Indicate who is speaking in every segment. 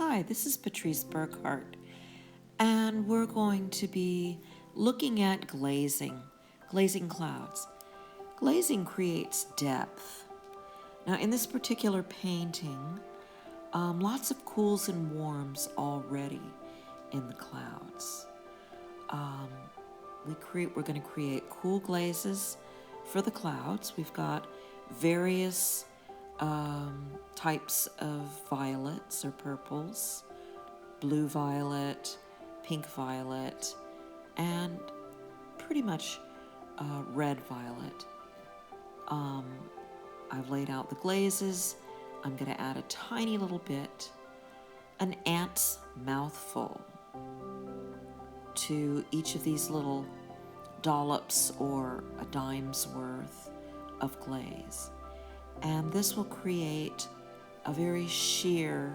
Speaker 1: Hi, this is Patrice Burkhart, and we're going to be looking at glazing clouds. Glazing creates depth. Now, in this particular painting, lots of cools and warms already in the clouds. We're going to create cool glazes for the clouds. We've got various types of violets or purples, blue violet, pink violet, and pretty much red violet. I've laid out the glazes. I'm going to add a tiny little bit, an ant's mouthful, to each of these little dollops or a dime's worth of glaze. And this will create a very sheer,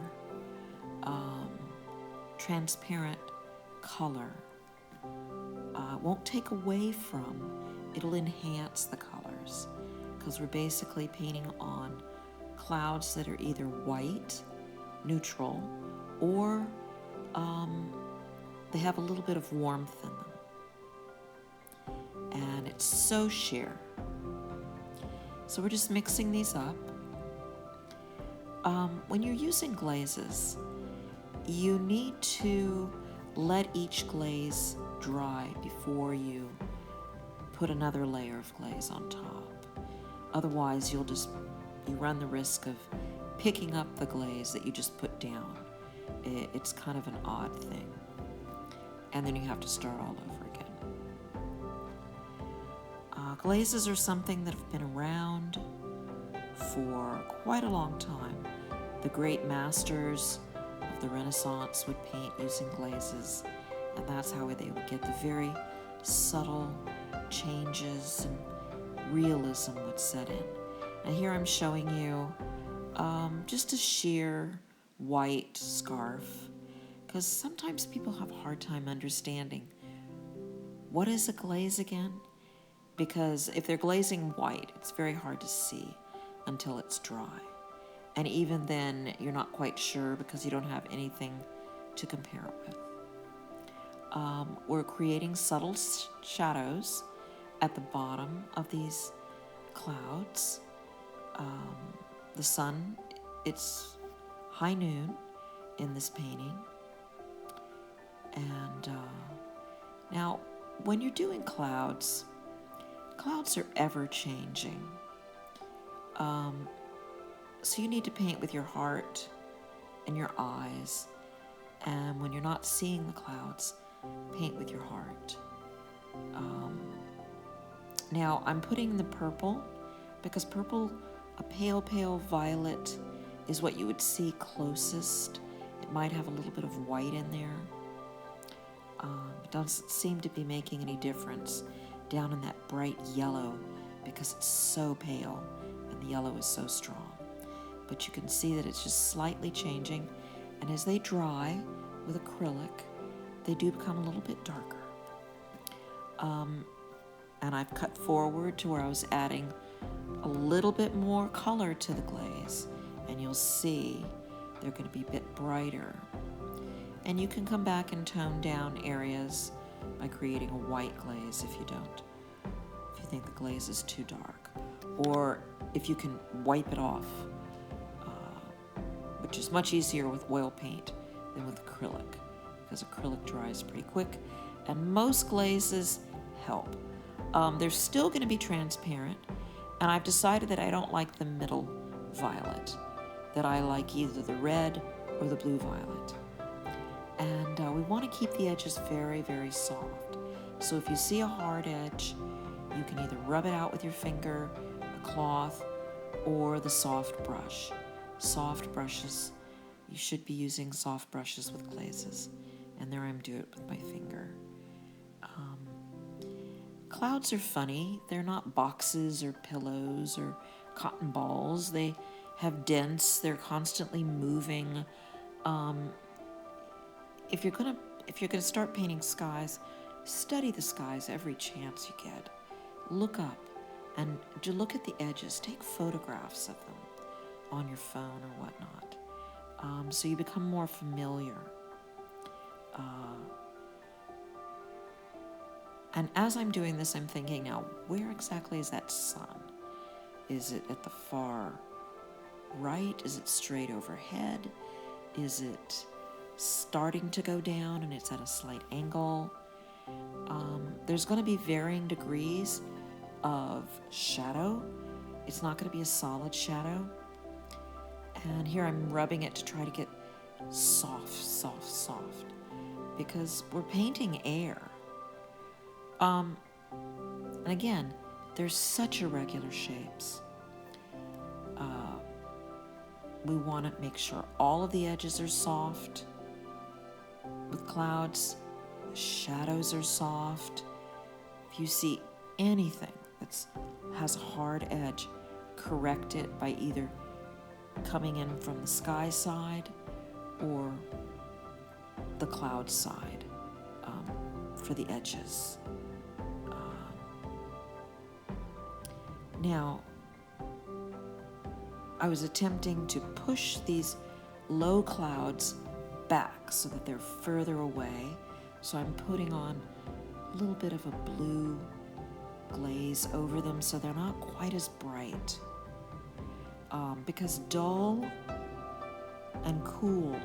Speaker 1: transparent color. It won't take away from, it'll enhance the colors, because we're basically painting on clouds that are either white, neutral, or they have a little bit of warmth in them. And it's so sheer. So we're just mixing these up. When you're using glazes, you need to let each glaze dry before you put another layer of glaze on top. Otherwise, you run the risk of picking up the glaze that you just put down. It's kind of an odd thing. And then you have to start all over again. Glazes are something that have been around for quite a long time. The great masters of the Renaissance would paint using glazes, and that's how they would get the very subtle changes and realism would set in. And here I'm showing you just a sheer white scarf, because sometimes people have a hard time understanding what is a glaze again. Because if they're glazing white, it's very hard to see until it's dry. And even then, you're not quite sure because you don't have anything to compare it with. We're creating subtle shadows at the bottom of these clouds. The sun, it's high noon in this painting. And now, when you're doing clouds are ever changing. So you need to paint with your heart and your eyes. And when you're not seeing the clouds, paint with your heart. Now I'm putting the purple, because purple, a pale violet, is what you would see closest. It might have a little bit of white in there. It doesn't seem to be making any difference down in that bright yellow, because it's so pale and the yellow is so strong. But you can see that it's just slightly changing, and as they dry with acrylic, they do become a little bit darker. And I've cut forward to where I was adding a little bit more color to the glaze, and you'll see they're going to be a bit brighter. And you can come back and tone down areas by creating a white glaze if you think the glaze is too dark, or if you can wipe it off, which is much easier with oil paint than with acrylic, because acrylic dries pretty quick, and most glazes help. They're still going to be transparent, and I've decided that I don't like the middle violet, that I like either the red or the blue violet. And we want to keep the edges very soft. So if you see a hard edge, you can either rub it out with your finger, a cloth, or the soft brush. Soft brushes, you should be using soft brushes with glazes. And there I'm doing it with my finger. Clouds are funny. They're not boxes or pillows or cotton balls. They have dents. They're constantly moving. If you're gonna start painting skies, study the skies every chance you get. Look up and look at the edges. Take photographs of them on your phone or whatnot. So you become more familiar. And as I'm doing this, I'm thinking now, where exactly is that sun? Is it at the far right? Is it straight overhead? Is it starting to go down and it's at a slight angle? There's going to be varying degrees of shadow. It's not going to be a solid shadow. And here I'm rubbing it to try to get soft, because we're painting air. And again, there's such irregular shapes. We want to make sure all of the edges are soft. With clouds, the shadows are soft. If you see anything that has a hard edge, correct it by either coming in from the sky side or the cloud side for the edges. Now, I was attempting to push these low clouds back so that they're further away. So I'm putting on a little bit of a blue glaze over them so they're not quite as bright. Because dull and cool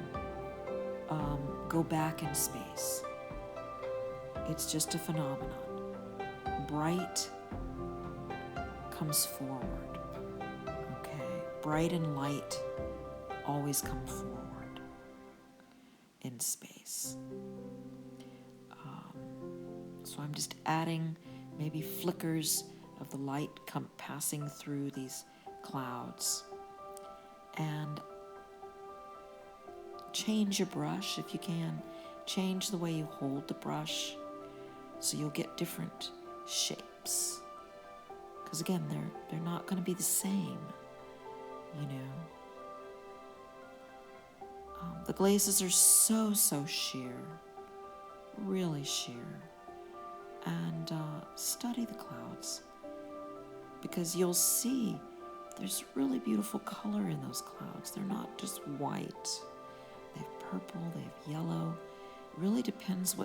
Speaker 1: go back in space. It's just a phenomenon. Bright comes forward. Okay, bright and light always come forward in space. So I'm just adding maybe flickers of the light passing through these clouds. And change your brush if you can. Change the way you hold the brush so you'll get different shapes. Because again, they're not going to be the same, you know. The glazes are so sheer, really sheer. And study the clouds, because you'll see there's really beautiful color in those clouds. They're not just white. They have purple, they have yellow. It really depends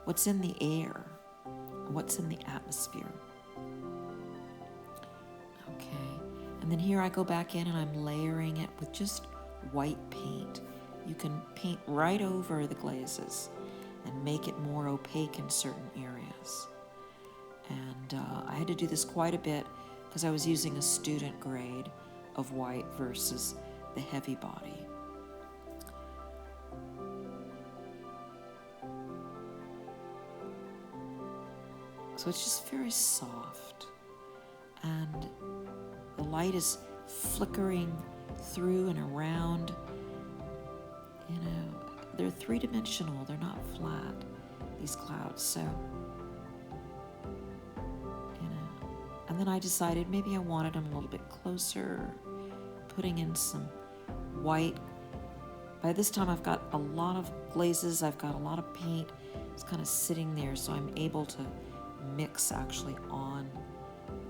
Speaker 1: what's in the air, what's in the atmosphere. Okay, and then here I go back in and I'm layering it with just white paint. You can paint right over the glazes and make it more opaque in certain areas. And I had to do this quite a bit because I was using a student grade of white versus the heavy body. So it's just very soft, and the light is flickering through and around. You know, they're three-dimensional, they're not flat, these clouds, so, you know. And then I decided maybe I wanted them a little bit closer, putting in some white. By this time I've got a lot of glazes, I've got a lot of paint. It's kind of sitting there, so I'm able to mix actually on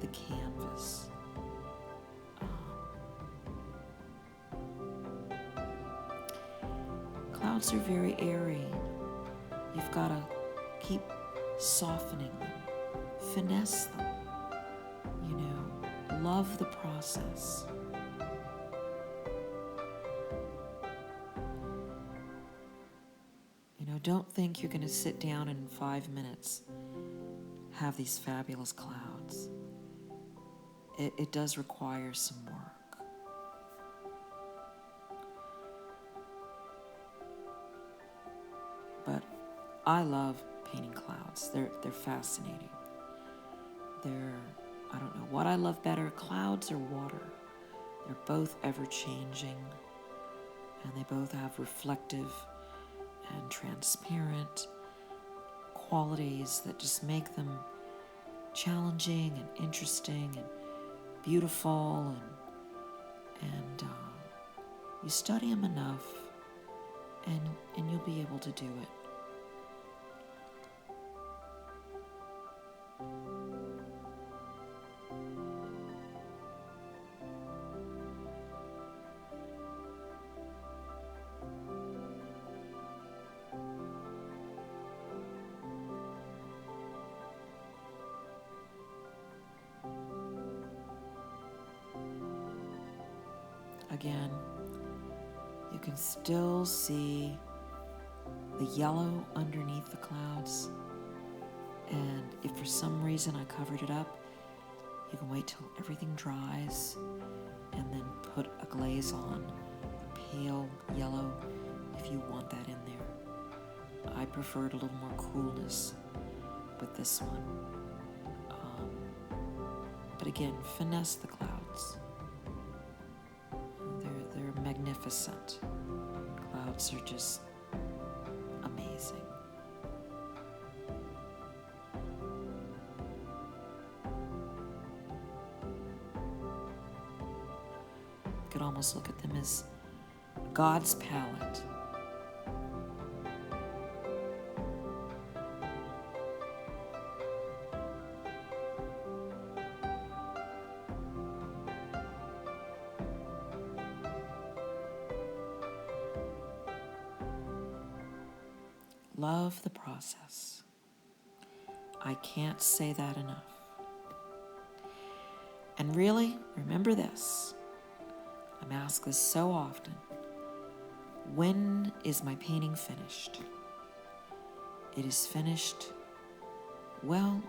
Speaker 1: the canvas. Clouds are very airy. You've got to keep softening them, finesse them, you know, love the process. You know, don't think you're going to sit down and in 5 minutes have these fabulous clouds. It does require some work. But I love painting clouds. They're fascinating. I don't know what I love better, clouds or water. They're both ever-changing, and they both have reflective and transparent qualities that just make them challenging and interesting and beautiful, and you study them enough and you'll be able to do it. again, you can still see the yellow underneath the clouds. And if for some reason I covered it up, you can wait till everything dries and then put a glaze on, a pale yellow, if you want that in there. I preferred a little more coolness with this one. But again, finesse the clouds. They're magnificent. Clouds are just amazing. You could almost look at them as God's palette. Love the process. I can't say that enough. And really, remember this. I'm asked this so often. When is my painting finished? It is finished. Well,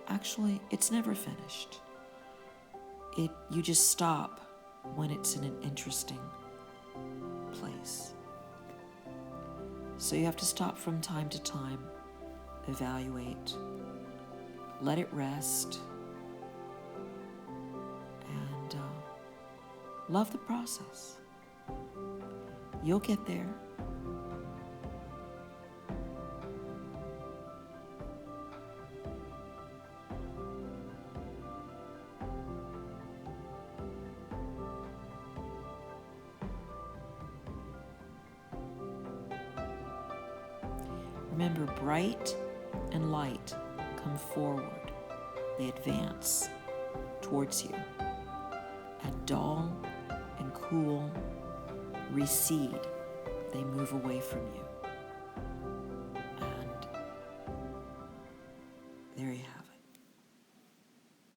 Speaker 1: actually, it's never finished. You just stop when it's in an interesting place. So you have to stop from time to time, evaluate, let it rest, and love the process. You'll get there. Remember, bright and light come forward. They advance towards you. And dull and cool recede. They move away from you.